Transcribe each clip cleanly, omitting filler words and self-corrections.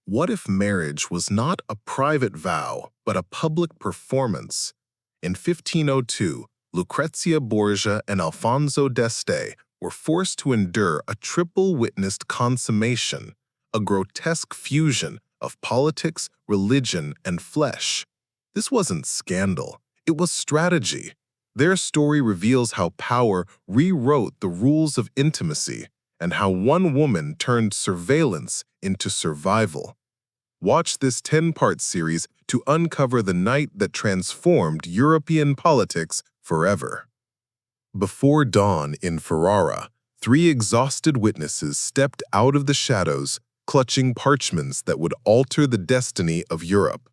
What if marriage was not a private vow, but a public performance? In 1502, Lucrezia Borgia and Alfonso d'Este were forced to endure a triple-witnessed consummation, a grotesque fusion of politics, religion, and flesh. This wasn't scandal, it was strategy. Their story reveals how power rewrote the rules of intimacy and how one woman turned surveillance into survival. Watch this 10-part series to uncover the night that transformed European politics forever. Before dawn in Ferrara, three exhausted witnesses stepped out of the shadows, clutching parchments that would alter the destiny of Europe.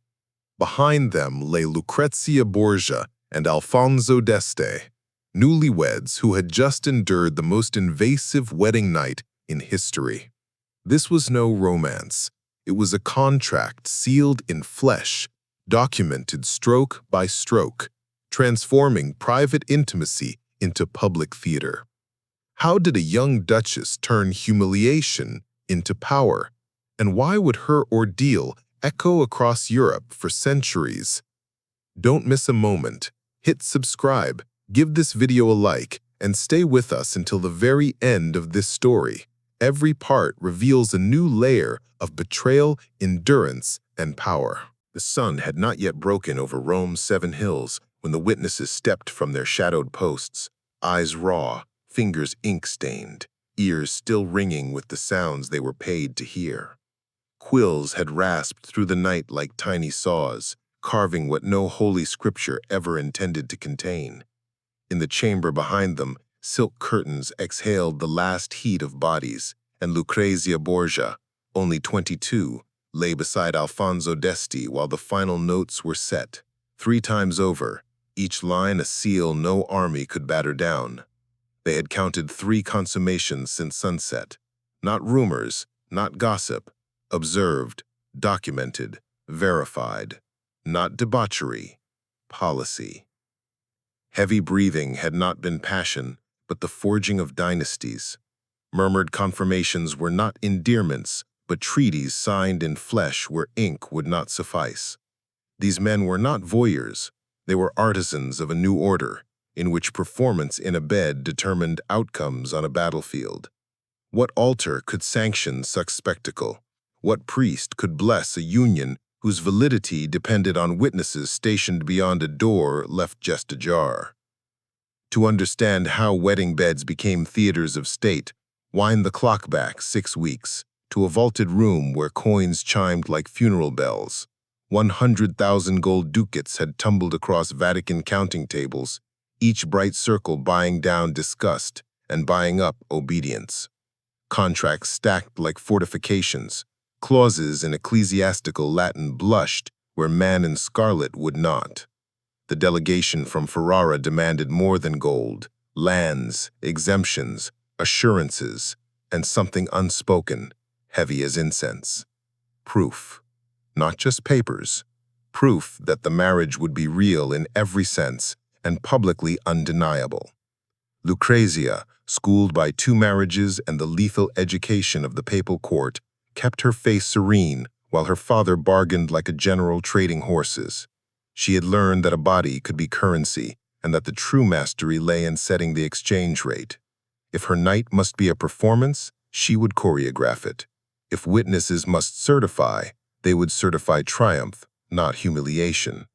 Behind them lay Lucrezia Borgia and Alfonso d'Este, newlyweds who had just endured the most invasive wedding night in history. This was no romance. It was a contract sealed in flesh, documented stroke by stroke, transforming private intimacy into public theater. How did a young duchess turn humiliation into power? And why would her ordeal echo across Europe for centuries? Don't miss a moment. Hit subscribe, give this video a like, and stay with us until the very end of this story. Every part reveals a new layer of betrayal, endurance, and power. The sun had not yet broken over Rome's 7 hills when the witnesses stepped from their shadowed posts, eyes raw, fingers ink-stained, ears still ringing with the sounds they were paid to hear. Quills had rasped through the night like tiny saws, carving what no holy scripture ever intended to contain. In the chamber behind them, silk curtains exhaled the last heat of bodies, and Lucrezia Borgia, only 22, lay beside Alfonso d'Este while the final notes were set. 3 times over, each line a seal no army could batter down. They had counted 3 consummations since sunset. Not rumors, not gossip. Observed, documented, verified. Not debauchery, policy. Heavy breathing had not been passion, but the forging of dynasties. Murmured confirmations were not endearments, but treaties signed in flesh where ink would not suffice. These men were not voyeurs. They were artisans of a new order, in which performance in a bed determined outcomes on a battlefield. What altar could sanction such spectacle? What priest could bless a union whose validity depended on witnesses stationed beyond a door left just ajar? To understand how wedding beds became theaters of state, wind the clock back 6 weeks to a vaulted room where coins chimed like funeral bells. 100,000 gold ducats had tumbled across Vatican counting tables, each bright circle buying down disgust and buying up obedience. Contracts stacked like fortifications, clauses in ecclesiastical Latin blushed where man in scarlet would not. The delegation from Ferrara demanded more than gold: lands, exemptions, assurances, and something unspoken, heavy as incense. Proof. Not just papers. Proof that the marriage would be real in every sense and publicly undeniable. Lucrezia, schooled by 2 marriages and the lethal education of the papal court, kept her face serene while her father bargained like a general trading horses. She had learned that a body could be currency and that the true mastery lay in setting the exchange rate. If her night must be a performance, she would choreograph it. If witnesses must certify, they would certify triumph, not humiliation.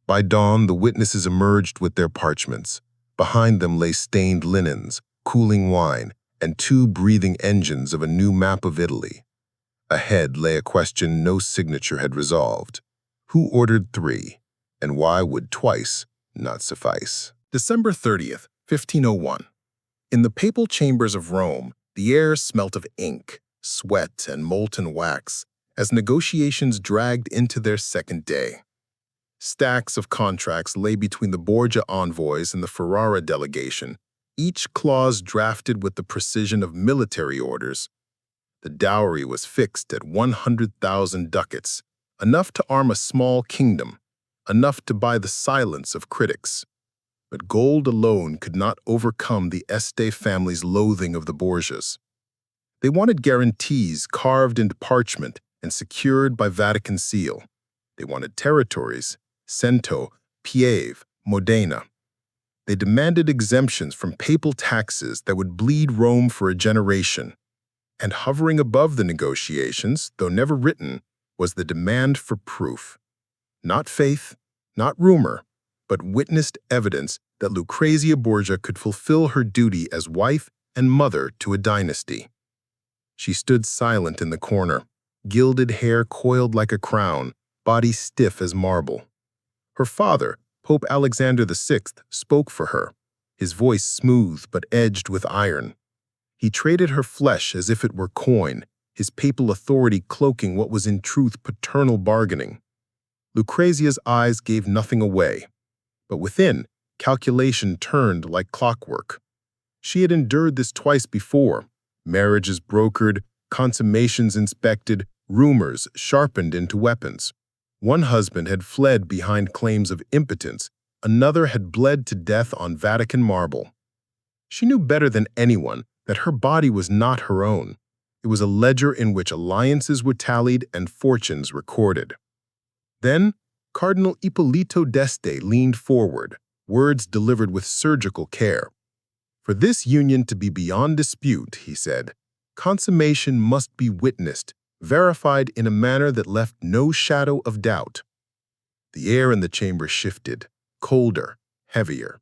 By dawn, the witnesses emerged with their parchments. Behind them lay stained linens, cooling wine, and 2 breathing engines of a new map of Italy. Ahead lay a question no signature had resolved. Who ordered 3, and why would twice not suffice? December 30th, 1501. In the papal chambers of Rome, the air smelt of ink, sweat, and molten wax as negotiations dragged into their 2nd day. Stacks of contracts lay between the Borgia envoys and the Ferrara delegation, each clause drafted with the precision of military orders. The dowry was fixed at 100,000 ducats, enough to arm a small kingdom, enough to buy the silence of critics. But gold alone could not overcome the Este family's loathing of the Borgias. They wanted guarantees carved into parchment and secured by Vatican seal. They wanted territories, Cento, Pieve, Modena. They demanded exemptions from papal taxes that would bleed Rome for a generation. And hovering above the negotiations, though never written, was the demand for proof. Not faith, not rumor, but witnessed evidence that Lucrezia Borgia could fulfill her duty as wife and mother to a dynasty. She stood silent in the corner, gilded hair coiled like a crown, body stiff as marble. Her father, Pope Alexander VI, spoke for her, his voice smooth but edged with iron. He traded her flesh as if it were coin, his papal authority cloaking what was in truth paternal bargaining. Lucrezia's eyes gave nothing away, but within, calculation turned like clockwork. She had endured this twice before, marriages brokered, consummations inspected, rumors sharpened into weapons. One husband had fled behind claims of impotence, another had bled to death on Vatican marble. She knew better than anyone that her body was not her own. It was a ledger in which alliances were tallied and fortunes recorded. Then, Cardinal Ippolito d'Este leaned forward, words delivered with surgical care. For this union to be beyond dispute, he said, consummation must be witnessed, verified in a manner that left no shadow of doubt. The air in the chamber shifted, colder, heavier.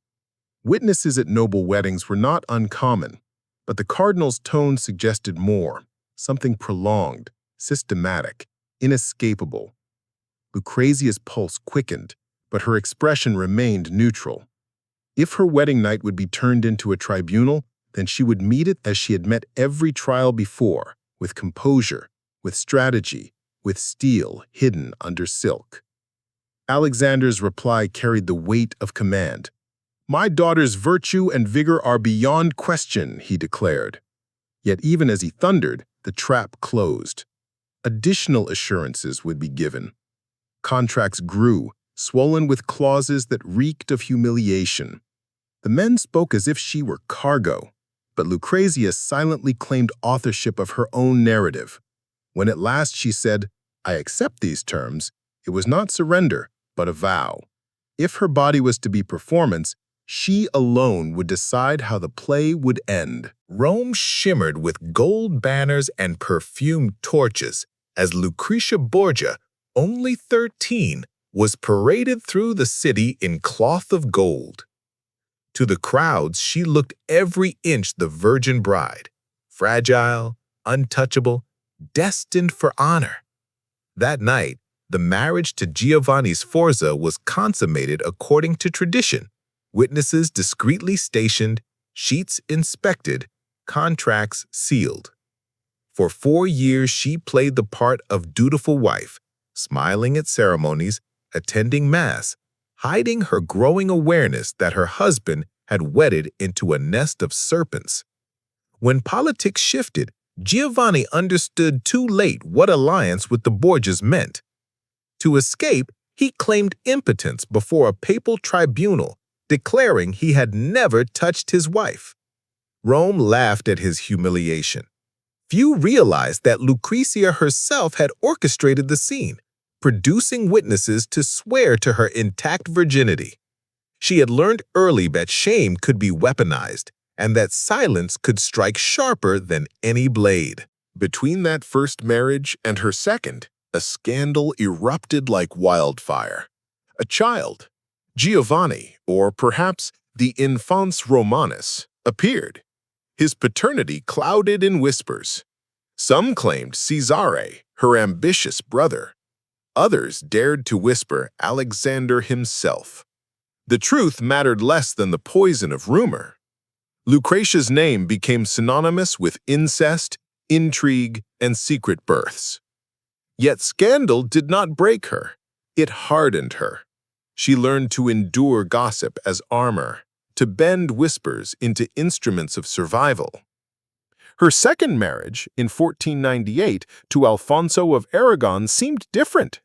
Witnesses at noble weddings were not uncommon, but the cardinal's tone suggested more, something prolonged, systematic, inescapable. Lucrezia's pulse quickened, but her expression remained neutral. If her wedding night would be turned into a tribunal, then she would meet it as she had met every trial before, with composure, with strategy, with steel hidden under silk. Alexander's reply carried the weight of command. "My daughter's virtue and vigor are beyond question," he declared. Yet even as he thundered, the trap closed. Additional assurances would be given. Contracts grew, swollen with clauses that reeked of humiliation. The men spoke as if she were cargo, but Lucrezia silently claimed authorship of her own narrative. When at last she said, "I accept these terms," it was not surrender, but a vow. If her body was to be performance, she alone would decide how the play would end. Rome shimmered with gold banners and perfumed torches as Lucrezia Borgia, only 13, was paraded through the city in cloth of gold. To the crowds, she looked every inch the virgin bride, fragile, untouchable, destined for honor. That night, the marriage to Giovanni Sforza was consummated according to tradition, witnesses discreetly stationed, sheets inspected, contracts sealed. For 4 years she played the part of dutiful wife, smiling at ceremonies, attending mass, hiding her growing awareness that her husband had wedded into a nest of serpents. When politics shifted, Giovanni understood too late what alliance with the Borgias meant. To escape, he claimed impotence before a papal tribunal, declaring he had never touched his wife. Rome laughed at his humiliation. Few realized that Lucrezia herself had orchestrated the scene, producing witnesses to swear to her intact virginity. She had learned early that shame could be weaponized, and that silence could strike sharper than any blade. Between that first marriage and her second, a scandal erupted like wildfire. A child, Giovanni, or perhaps the Infans Romanus, appeared, his paternity clouded in whispers. Some claimed Cesare, her ambitious brother. Others dared to whisper Alexander himself. The truth mattered less than the poison of rumor. Lucrezia's name became synonymous with incest, intrigue, and secret births. Yet scandal did not break her. It hardened her. She learned to endure gossip as armor, to bend whispers into instruments of survival. Her second marriage, in 1498, to Alfonso of Aragon seemed different.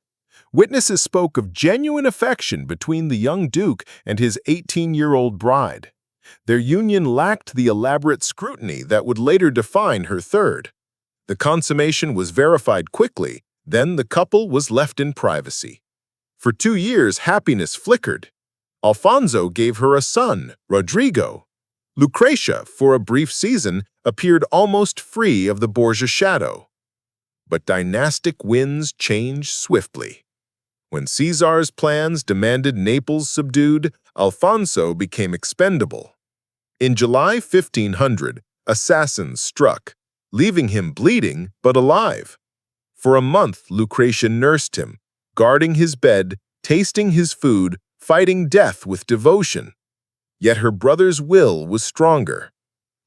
Witnesses spoke of genuine affection between the young duke and his 18-year-old bride. Their union lacked the elaborate scrutiny that would later define her third. The consummation was verified quickly, Then the couple was left in privacy. For 2 years, happiness flickered. Alfonso gave her a son, Rodrigo. Lucrezia, for a brief season, appeared almost free of the Borgia shadow. But dynastic winds change swiftly. When Caesar's plans demanded Naples subdued, Alfonso became expendable. In July 1500, assassins struck, leaving him bleeding but alive. For a month, Lucrezia nursed him, guarding his bed, tasting his food, fighting death with devotion. Yet her brother's will was stronger.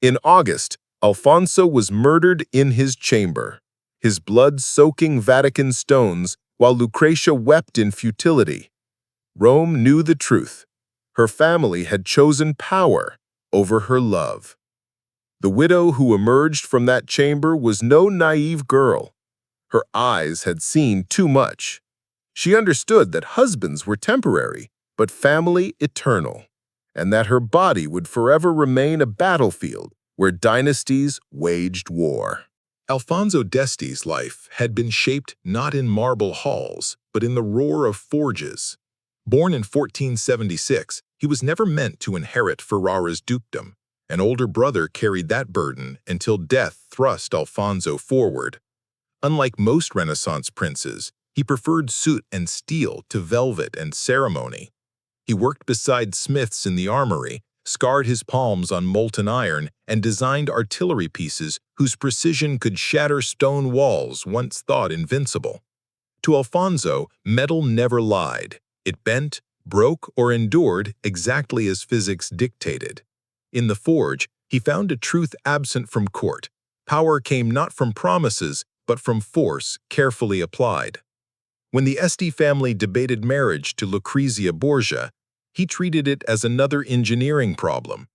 In August, Alfonso was murdered in his chamber, his blood soaking Vatican stones while Lucrezia wept in futility. Rome knew the truth. Her family had chosen power over her love. The widow who emerged from that chamber was no naive girl. Her eyes had seen too much. She understood that husbands were temporary, but family eternal, and that her body would forever remain a battlefield where dynasties waged war. Alfonso d'Este's life had been shaped not in marble halls, but in the roar of forges. Born in 1476, he was never meant to inherit Ferrara's dukedom. An older brother carried that burden until death thrust Alfonso forward. Unlike most Renaissance princes, he preferred soot and steel to velvet and ceremony. He worked beside smiths in the armory, scarred his palms on molten iron, and designed artillery pieces whose precision could shatter stone walls once thought invincible. To Alfonso, metal never lied. It bent, broke, or endured exactly as physics dictated. In the forge, he found a truth absent from court. Power came not from promises, but from force carefully applied. When the Este family debated marriage to Lucrezia Borgia, he treated it as another engineering problem.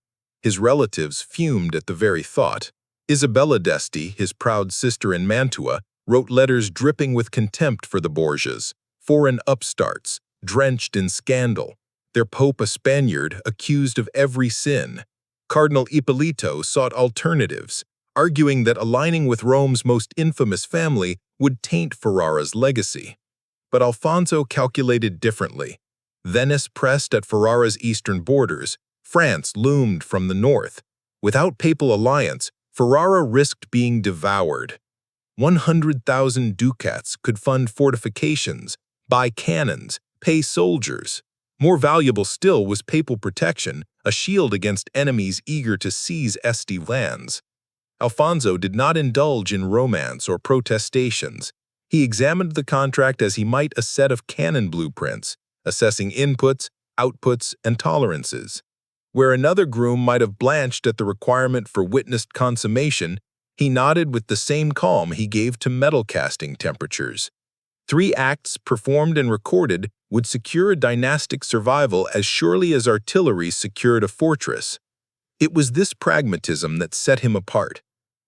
His relatives fumed at the very thought. Isabella d'Este, his proud sister in Mantua, wrote letters dripping with contempt for the Borgias, foreign upstarts, drenched in scandal, their pope a Spaniard accused of every sin. Cardinal Ippolito sought alternatives, arguing that aligning with Rome's most infamous family would taint Ferrara's legacy. But Alfonso calculated differently. Venice pressed at Ferrara's eastern borders. France loomed from the north. Without papal alliance, Ferrara risked being devoured. 100,000 ducats could fund fortifications, buy cannons, pay soldiers. More valuable still was papal protection, a shield against enemies eager to seize Este lands. Alfonso did not indulge in romance or protestations. He examined the contract as he might a set of cannon blueprints, assessing inputs, outputs, and tolerances. Where another groom might have blanched at the requirement for witnessed consummation, he nodded with the same calm he gave to metal casting temperatures. 3 acts performed and recorded would secure a dynastic survival as surely as artillery secured a fortress. It was this pragmatism that set him apart.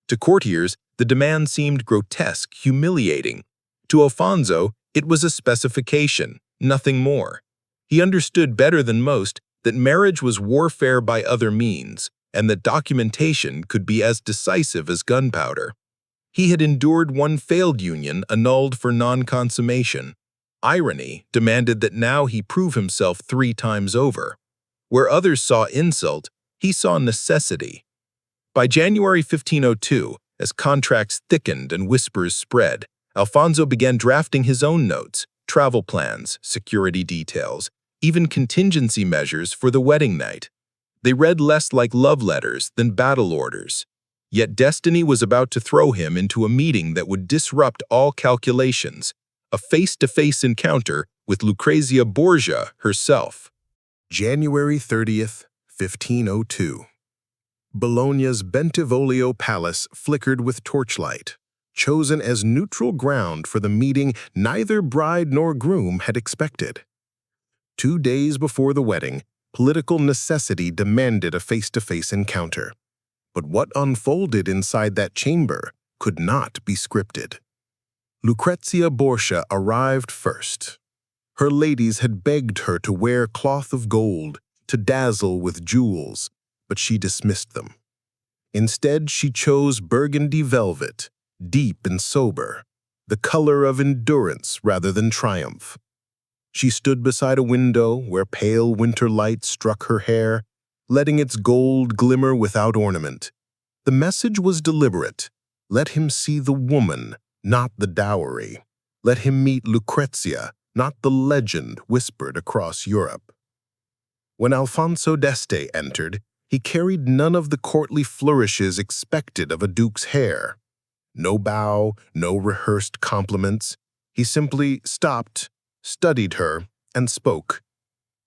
To courtiers, the demand seemed grotesque, humiliating. To Alfonso, it was a specification, nothing more. He understood better than most that marriage was warfare by other means, and that documentation could be as decisive as gunpowder. He had endured one failed union annulled for non-consummation. Irony demanded that now he prove himself 3 times over. Where others saw insult, he saw necessity. By January 1502, as contracts thickened and whispers spread, Alfonso began drafting his own notes, travel plans, security details, even contingency measures for the wedding night. They read less like love letters than battle orders. Yet destiny was about to throw him into a meeting that would disrupt all calculations, a face-to-face encounter with Lucrezia Borgia herself. January 30th, 1502. Bologna's Bentivoglio Palace flickered with torchlight. Chosen as neutral ground for the meeting neither bride nor groom had expected. 2 days before the wedding, political necessity demanded a face-to-face encounter. But what unfolded inside that chamber could not be scripted. Lucrezia Borgia arrived first. Her ladies had begged her to wear cloth of gold, to dazzle with jewels, but she dismissed them. Instead, she chose burgundy velvet, deep and sober. the color of endurance rather than triumph. She stood beside a window where pale winter light struck her hair, letting its gold glimmer without ornament. The message was deliberate. Let him see the woman, not the dowry. Let him meet Lucrezia, not the legend whispered across Europe. When Alfonso d'Este entered, he carried none of the courtly flourishes expected of a duke's heir. No bow, no rehearsed compliments. He simply stopped, studied her, and spoke.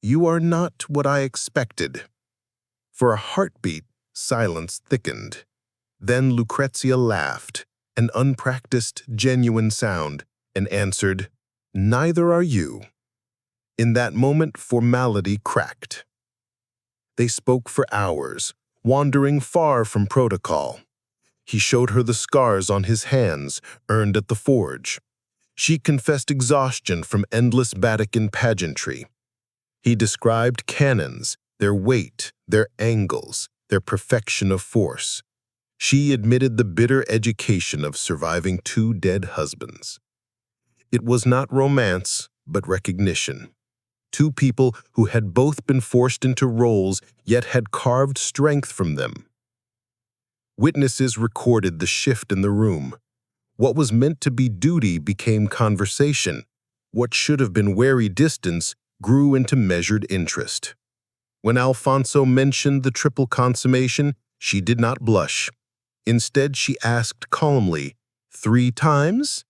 "You are not what I expected." For a heartbeat, silence thickened. Then Lucrezia laughed, an unpracticed, genuine sound, and answered, "Neither are you." In that moment, formality cracked. They spoke for hours, wandering far from protocol. He showed her the scars on his hands, earned at the forge. She confessed exhaustion from endless Vatican pageantry. He described cannons, their weight, their angles, their perfection of force. She admitted the bitter education of surviving 2 dead husbands. It was not romance, but recognition. 2 people who had both been forced into roles, yet had carved strength from them. Witnesses recorded the shift in the room. What was meant to be duty became conversation. What should have been wary distance grew into measured interest. When Alfonso mentioned the triple consummation, she did not blush. Instead, she asked calmly, "3 times?"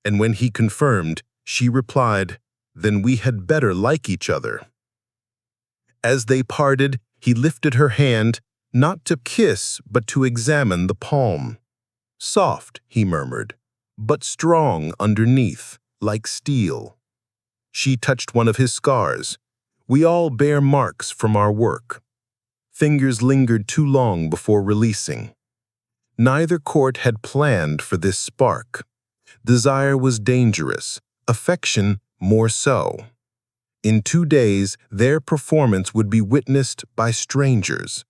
And when he confirmed, she replied, "Then we had better like each other." As they parted, he lifted her hand, not to kiss, but to examine the palm. "Soft," he murmured, "but strong underneath, like steel." She touched one of his scars. We all bear marks from our work. Fingers lingered too long before releasing. Neither court had planned for this spark. Desire was dangerous, affection more so. In 2 days, their performance would be witnessed by strangers.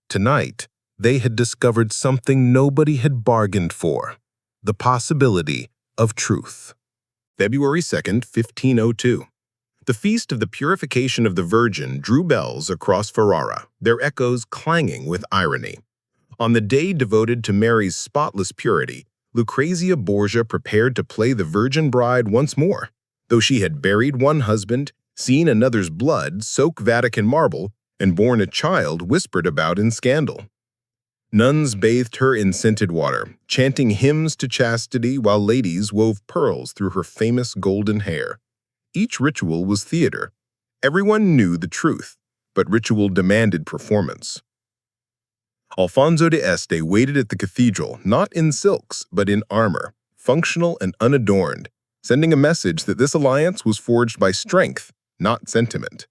Tonight, they had discovered something nobody had bargained for, the possibility of truth. February 2nd, 1502. The feast of the Purification of the Virgin drew bells across Ferrara, their echoes clanging with irony. On the day devoted to Mary's spotless purity, Lucrezia Borgia prepared to play the Virgin Bride once more. Though she had buried one husband, seen another's blood soak Vatican marble, and borne a child whispered about in scandal. Nuns bathed her in scented water, chanting hymns to chastity while ladies wove pearls through her famous golden hair. Each ritual was theater. Everyone knew the truth, but ritual demanded performance. Alfonso d'Este waited at the cathedral, not in silks, but in armor, functional and unadorned, sending a message that this alliance was forged by strength, not sentiment.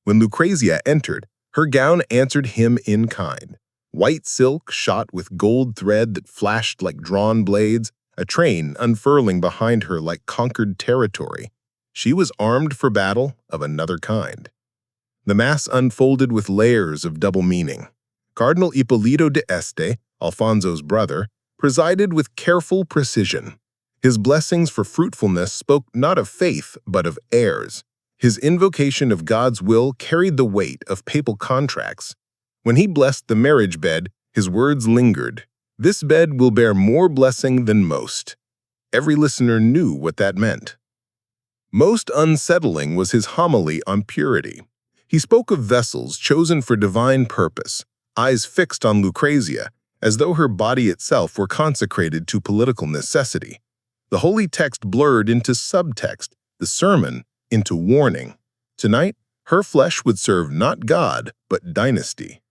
When Lucrezia entered, her gown answered him in kind. White silk shot with gold thread that flashed like drawn blades, a train unfurling behind her like conquered territory. She was armed for battle of another kind. The Mass unfolded with layers of double meaning. Cardinal Ippolito d'Este, Alfonso's brother, presided with careful precision. His blessings for fruitfulness spoke not of faith, but of heirs. His invocation of God's will carried the weight of papal contracts. When he blessed the marriage bed, his words lingered. "This bed will bear more blessing than most." Every listener knew what that meant. Most unsettling was his homily on purity. He spoke of vessels chosen for divine purpose, eyes fixed on Lucrezia, as though her body itself were consecrated to political necessity. The holy text blurred into subtext, the sermon into warning. Tonight, her flesh would serve not God, but dynasty.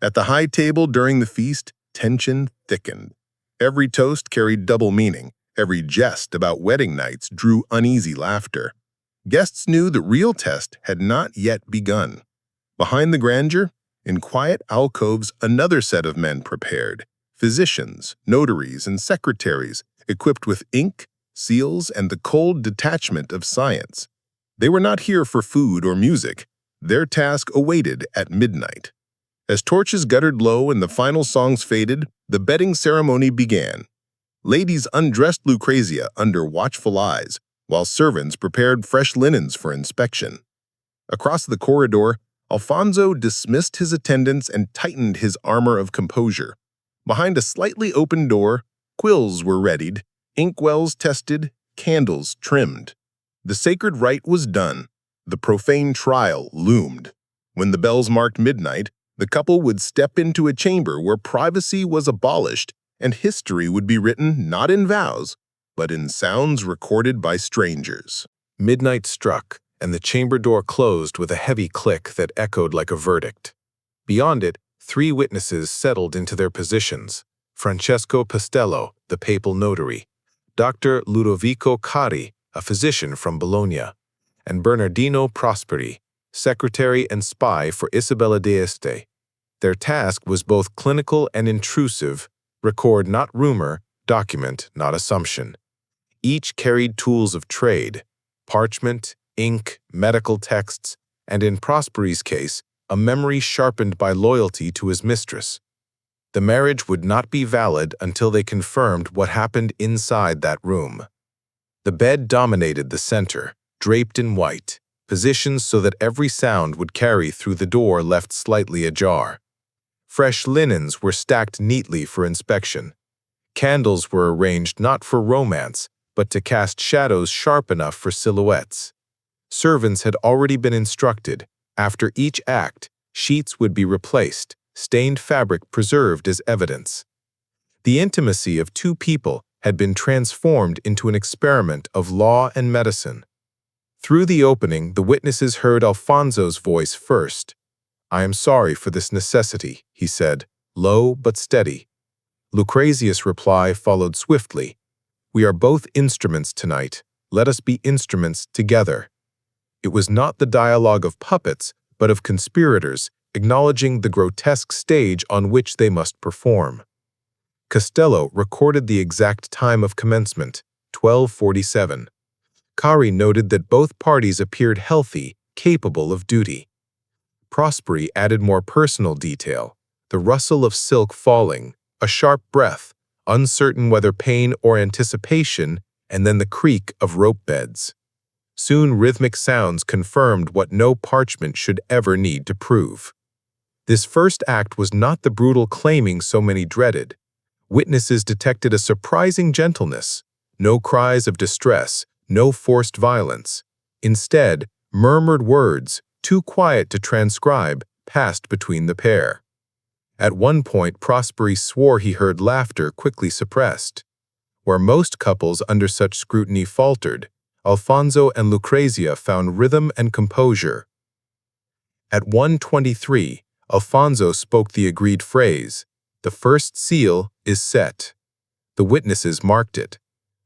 At the high table during the feast, tension thickened. Every toast carried double meaning. Every jest about wedding nights drew uneasy laughter. Guests knew the real test had not yet begun. Behind the grandeur, in quiet alcoves, another set of men prepared. Physicians, notaries, and secretaries, equipped with ink, seals, and the cold detachment of science. They were not here for food or music. Their task awaited at midnight. As torches guttered low and the final songs faded, the bedding ceremony began. Ladies undressed Lucrezia under watchful eyes, while servants prepared fresh linens for inspection. Across the corridor, Alfonso dismissed his attendants and tightened his armor of composure. Behind a slightly open door, quills were readied, inkwells tested, candles trimmed. The sacred rite was done. The profane trial loomed. When the bells marked midnight, the couple would step into a chamber where privacy was abolished and history would be written not in vows, but in sounds recorded by strangers. Midnight struck, and the chamber door closed with a heavy click that echoed like a verdict. Beyond it, 3 witnesses settled into their positions: Francesco Pastello, the papal notary, Dr. Ludovico Cari, a physician from Bologna, and Bernardino Prosperi, secretary and spy for Isabella d'Este. Their task was both clinical and intrusive: record not rumor, document not assumption. Each carried tools of trade: parchment, ink, medical texts, and in Prosperi's case, a memory sharpened by loyalty to his mistress. The marriage would not be valid until they confirmed what happened inside that room. The bed dominated the center, draped in white, positioned so that every sound would carry through the door left slightly ajar. Fresh linens were stacked neatly for inspection. Candles were arranged not for romance, but to cast shadows sharp enough for silhouettes. Servants had already been instructed: after each act, sheets would be replaced, stained fabric preserved as evidence. The intimacy of 2 people had been transformed into an experiment of law and medicine. Through the opening, the witnesses heard Alfonso's voice first. "I am sorry for this necessity," he said, low but steady. Lucrezia's reply followed swiftly. "We are both instruments tonight. Let us be instruments together." It was not the dialogue of puppets, but of conspirators, acknowledging the grotesque stage on which they must perform. Costello recorded the exact time of commencement, 12:47. Cari noted that both parties appeared healthy, capable of duty. Prosperi added more personal detail: the rustle of silk falling, a sharp breath, uncertain whether pain or anticipation, and then the creak of rope beds. Soon rhythmic sounds confirmed what no parchment should ever need to prove. This first act was not the brutal claiming so many dreaded. Witnesses detected a surprising gentleness: no cries of distress, no forced violence. Instead, murmured words, too quiet to transcribe, passed between the pair. At one point, Prosperi swore he heard laughter quickly suppressed. Where most couples under such scrutiny faltered, Alfonso and Lucrezia found rhythm and composure. At 1:23, Alfonso spoke the agreed phrase: "The first seal is set." The witnesses marked it.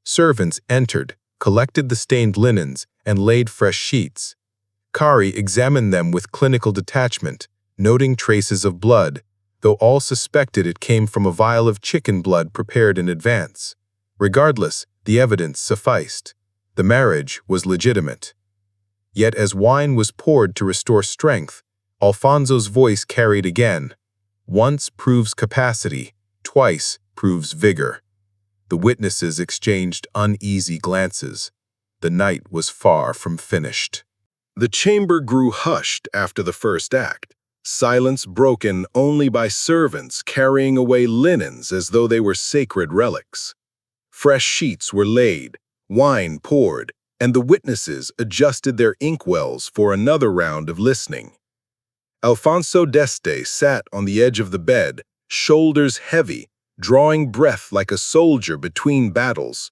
Servants entered, collected the stained linens, and laid fresh sheets. Cari examined them with clinical detachment, noting traces of blood, though all suspected it came from a vial of chicken blood prepared in advance. Regardless, the evidence sufficed. The marriage was legitimate. Yet as wine was poured to restore strength, Alfonso's voice carried again. Once proves capacity, twice proves vigor. The witnesses exchanged uneasy glances. The night was far from finished. The chamber grew hushed after the first act, silence broken only by servants carrying away linens as though they were sacred relics. Fresh sheets were laid, wine poured, and the witnesses adjusted their inkwells for another round of listening. Alfonso d'Este sat on the edge of the bed, shoulders heavy, drawing breath like a soldier between battles.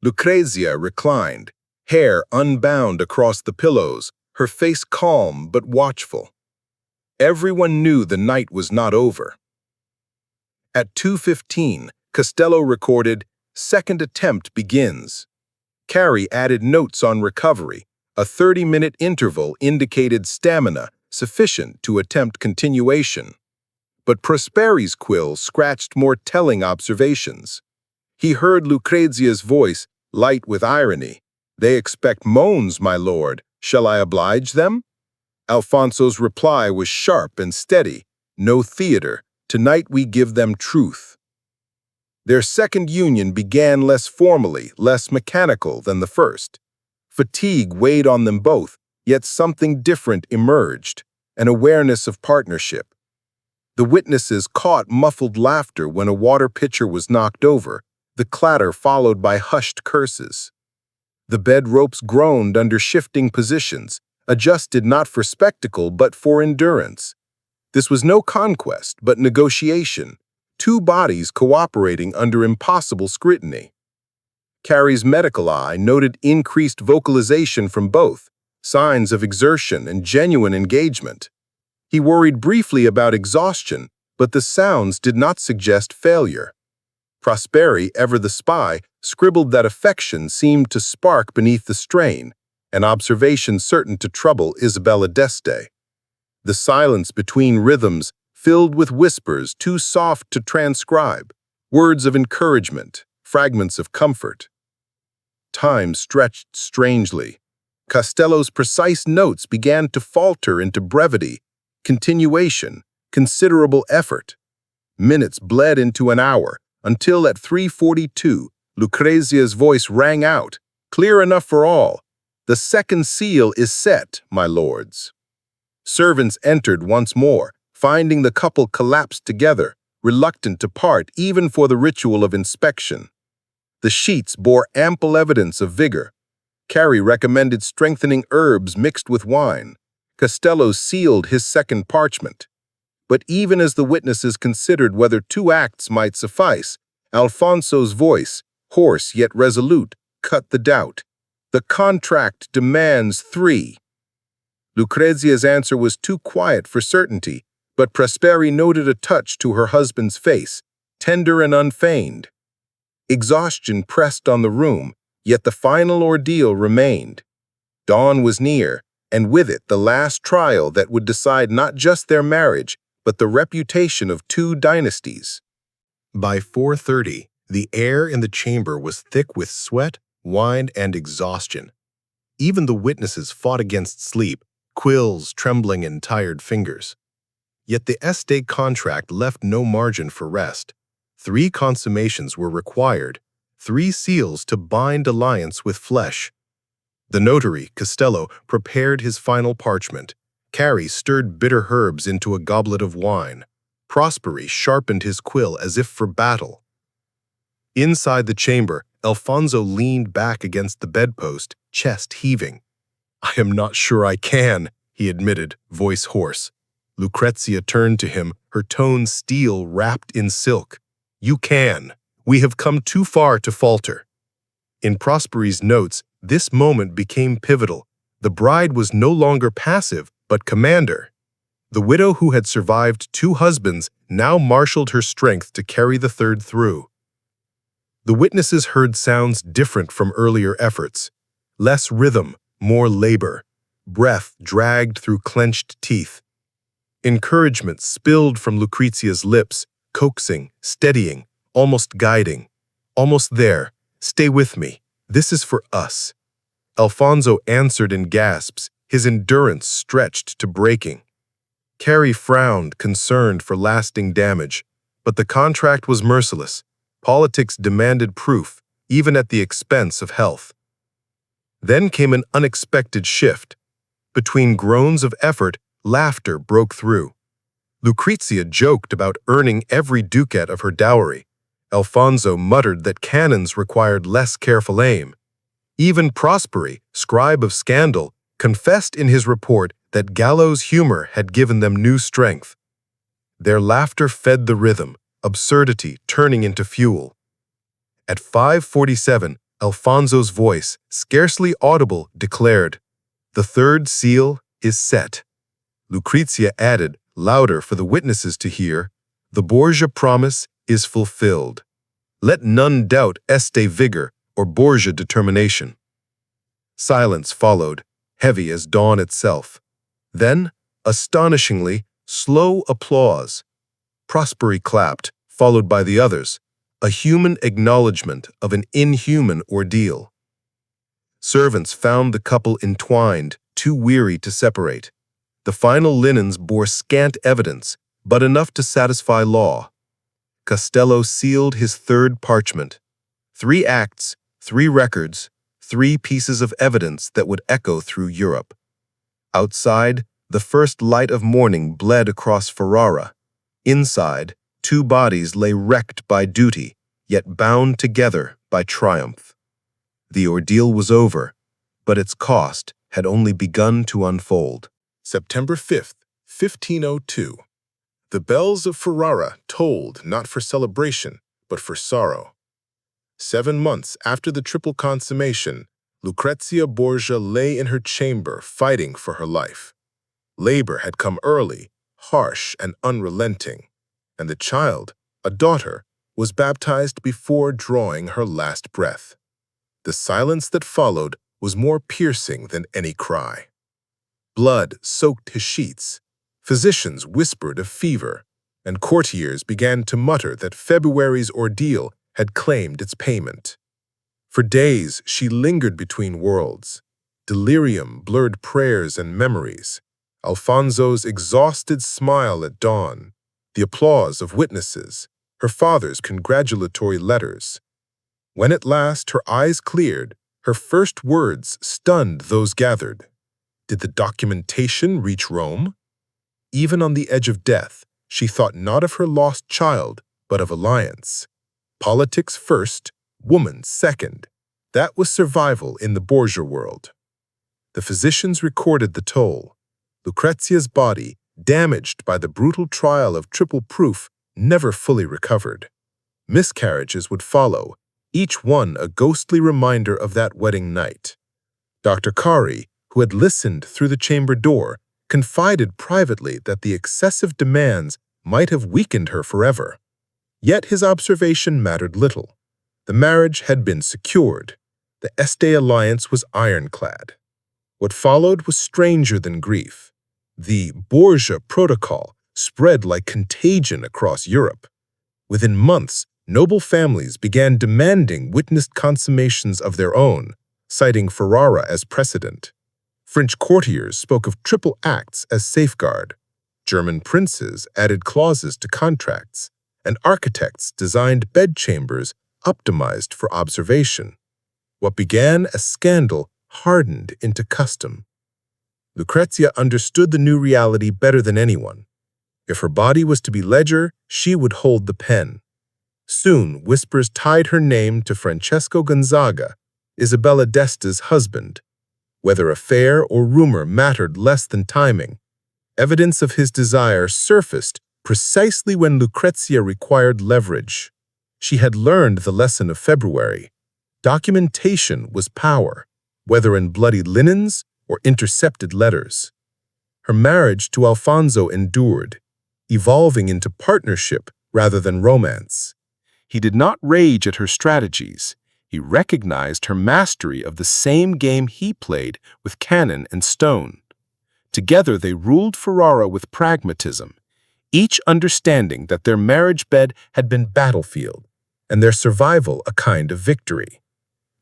Lucrezia reclined, hair unbound across the pillows, her face calm but watchful. Everyone knew the night was not over. At 2:15, Costello recorded, "Second attempt begins." Cari added notes on recovery. A 30-minute interval indicated stamina sufficient to attempt continuation. But Prosperi's quill scratched more telling observations. He heard Lucrezia's voice, light with irony. "They expect moans, my lord. Shall I oblige them?" Alfonso's reply was sharp and steady. "No theater. Tonight we give them truth." Their second union began less formally, less mechanical than the first. Fatigue weighed on them both, yet something different emerged, an awareness of partnership. The witnesses caught muffled laughter when a water pitcher was knocked over, the clatter followed by hushed curses. The bed ropes groaned under shifting positions, adjusted not for spectacle but for endurance. This was no conquest, but negotiation, two bodies cooperating under impossible scrutiny. Carrie's medical eye noted increased vocalization from both, signs of exertion and genuine engagement. He worried briefly about exhaustion, but the sounds did not suggest failure. Prosperi, ever the spy, scribbled that affection seemed to spark beneath the strain, an observation certain to trouble Isabella d'Este. The silence between rhythms filled with whispers too soft to transcribe, words of encouragement, fragments of comfort. Time stretched strangely. Costello's precise notes began to falter into brevity, continuation, considerable effort. Minutes bled into an hour, until at 3:42, Lucrezia's voice rang out, clear enough for all. "The second seal is set, my lords." Servants entered once more, finding the couple collapsed together, reluctant to part even for the ritual of inspection. The sheets bore ample evidence of vigor. Carrie recommended strengthening herbs mixed with wine. Costello sealed his second parchment. But even as the witnesses considered whether 2 acts might suffice, Alfonso's voice, hoarse yet resolute, cut the doubt. "The contract demands 3. Lucrezia's answer was too quiet for certainty, but Prosperi noted a touch to her husband's face, tender and unfeigned. Exhaustion pressed on the room, yet the final ordeal remained. Dawn was near, and with it the last trial that would decide not just their marriage, but the reputation of 2 dynasties. By 4:30, the air in the chamber was thick with sweat, wine, and exhaustion. Even the witnesses fought against sleep, quills trembling in tired fingers. Yet the estate contract left no margin for rest. 3 consummations were required, 3 seals to bind alliance with flesh. The notary, Costello, prepared his final parchment. Carrie stirred bitter herbs into a goblet of wine. Prosperi sharpened his quill as if for battle. Inside the chamber, Alfonso leaned back against the bedpost, chest heaving. "I am not sure I can," he admitted, voice hoarse. Lucrezia turned to him, her tone steel wrapped in silk. "You can. We have come too far to falter." In Prosperi's notes, this moment became pivotal. The bride was no longer passive, but commander. The widow who had survived 2 husbands now marshaled her strength to carry the third through. The witnesses heard sounds different from earlier efforts. Less rhythm, more labor. Breath dragged through clenched teeth. Encouragement spilled from Lucrezia's lips, coaxing, steadying, almost guiding. "Almost there. Stay with me. This is for us." Alfonso answered in gasps, his endurance stretched to breaking. Carrie frowned, concerned for lasting damage, but the contract was merciless. Politics demanded proof, even at the expense of health. Then came an unexpected shift. Between groans of effort, laughter broke through. Lucrezia joked about earning every ducat of her dowry. Alfonso muttered that cannons required less careful aim. Even Prosperi, scribe of scandal, confessed in his report that gallows humor had given them new strength. Their laughter fed the rhythm, absurdity turning into fuel. At 5:47, Alfonso's voice, scarcely audible, declared, "The third seal is set." Lucrezia added, louder for the witnesses to hear, "The Borgia promise is fulfilled. Let none doubt Este vigor or Borgia determination." Silence followed, heavy as dawn itself. Then, astonishingly, slow applause. Prosperi clapped, followed by the others, a human acknowledgement of an inhuman ordeal. Servants found the couple entwined, too weary to separate. The final linens bore scant evidence, but enough to satisfy law. Costello sealed his third parchment. 3 acts, 3 records, 3 pieces of evidence that would echo through Europe. Outside, the first light of morning bled across Ferrara. Inside, 2 bodies lay wrecked by duty, yet bound together by triumph. The ordeal was over, but its cost had only begun to unfold. September 5th, 1502. The bells of Ferrara tolled not for celebration, but for sorrow. 7 months after the triple consummation, Lucrezia Borgia lay in her chamber fighting for her life. Labor had come early, harsh and unrelenting, and the child, a daughter, was baptized before drawing her last breath. The silence that followed was more piercing than any cry. Blood soaked his sheets, physicians whispered of fever, and courtiers began to mutter that February's ordeal had claimed its payment. For days she lingered between worlds. Delirium blurred prayers and memories. Alfonso's exhausted smile at dawn, the applause of witnesses, her father's congratulatory letters. When at last her eyes cleared, her first words stunned those gathered. Did the documentation reach Rome? Even on the edge of death, she thought not of her lost child, but of alliance. Politics first, woman second. That was survival in the Borgia world. The physicians recorded the toll. Lucrezia's body, damaged by the brutal trial of triple proof, never fully recovered. Miscarriages would follow, each one a ghostly reminder of that wedding night. Dr. Kari, who had listened through the chamber door, confided privately that the excessive demands might have weakened her forever. Yet his observation mattered little. The marriage had been secured. The Este alliance was ironclad. What followed was stranger than grief. The Borgia Protocol spread like contagion across Europe. Within months, noble families began demanding witnessed consummations of their own, citing Ferrara as precedent. French courtiers spoke of triple acts as safeguard. German princes added clauses to contracts, and architects designed bedchambers optimized for observation. What began as scandal hardened into custom. Lucrezia understood the new reality better than anyone. If her body was to be ledger, she would hold the pen. Soon, whispers tied her name to Francesco Gonzaga, Isabella d'Este's husband. Whether affair or rumor mattered less than timing. Evidence of his desire surfaced precisely when Lucrezia required leverage. She had learned the lesson of February. Documentation was power, whether in bloody linens or intercepted letters. Her marriage to Alfonso endured, evolving into partnership rather than romance. He did not rage at her strategies. He recognized her mastery of the same game he played with cannon and stone. Together they ruled Ferrara with pragmatism, each understanding that their marriage bed had been battlefield, and their survival a kind of victory.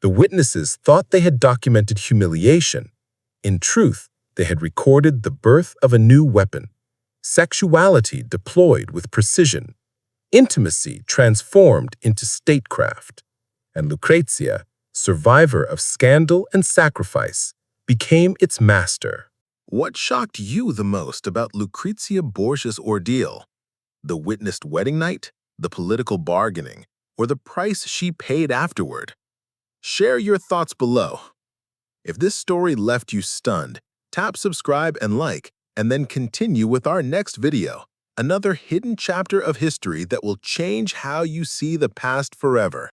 The witnesses thought they had documented humiliation. In truth, they had recorded the birth of a new weapon, sexuality deployed with precision, intimacy transformed into statecraft. And Lucrezia, survivor of scandal and sacrifice, became its master. What shocked you the most about Lucrezia Borgia's ordeal? The witnessed wedding night, the political bargaining, or the price she paid afterward? Share your thoughts below. If this story left you stunned, tap subscribe and like, and then continue with our next video, another hidden chapter of history that will change how you see the past forever.